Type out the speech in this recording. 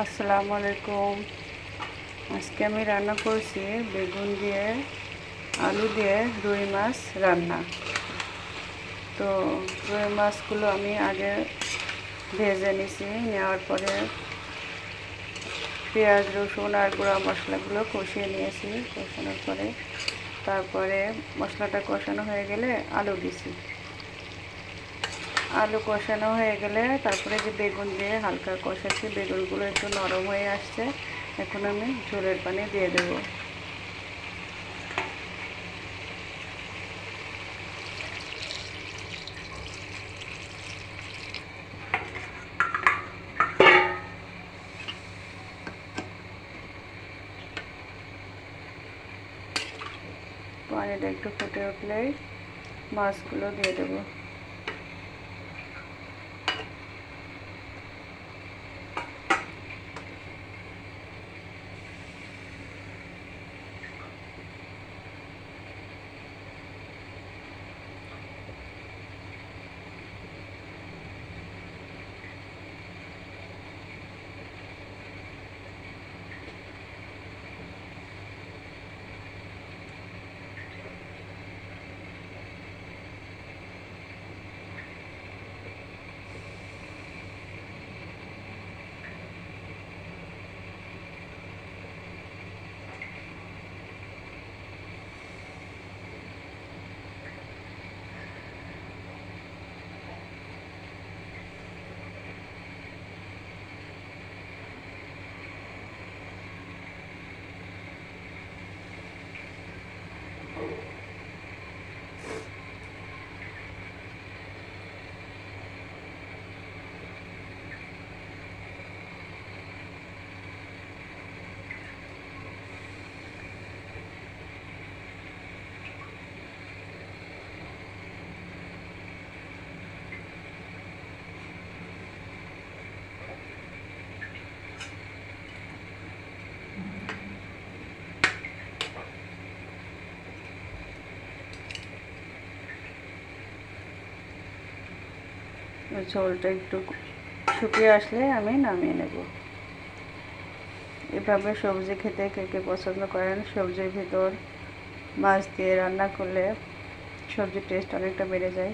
আসসালামু আলাইকুম। আজকে আমি রান্না করছি বেগুন দিয়ে আলু দিয়ে রুই মাছ রান্না। তো রুই মাছগুলো আমি আগে ভেজে নিছি, নেওয়ার পরে পেঁয়াজ রসুন আর গুঁড়া মশলাগুলো কষিয়ে নিয়েছি। কষানোর পরে তারপরে মশলাটা কষানো হয়ে গেলে আলু দিছি। আলু কষানো হয়ে গেলে তারপরে যে বেগুন দিয়ে হালকা কষাচ্ছি, বেগুনগুলো একটু নরম হয়ে আসছে। এখন আমি ঝোলের পানি দিয়ে দেব। পানিটা একটু ফুটে উঠলেই মাছগুলো দিয়ে দেবো। ঝোলটা একটু শুকিয়ে আসলে আমি নামিয়ে নেব। এভাবে সবজি খেতে কে কে পছন্দ করেন? সবজির ভিতর মাছ দিয়ে রান্না করলে সবজির টেস্ট অনেকটা বেড়ে যায়।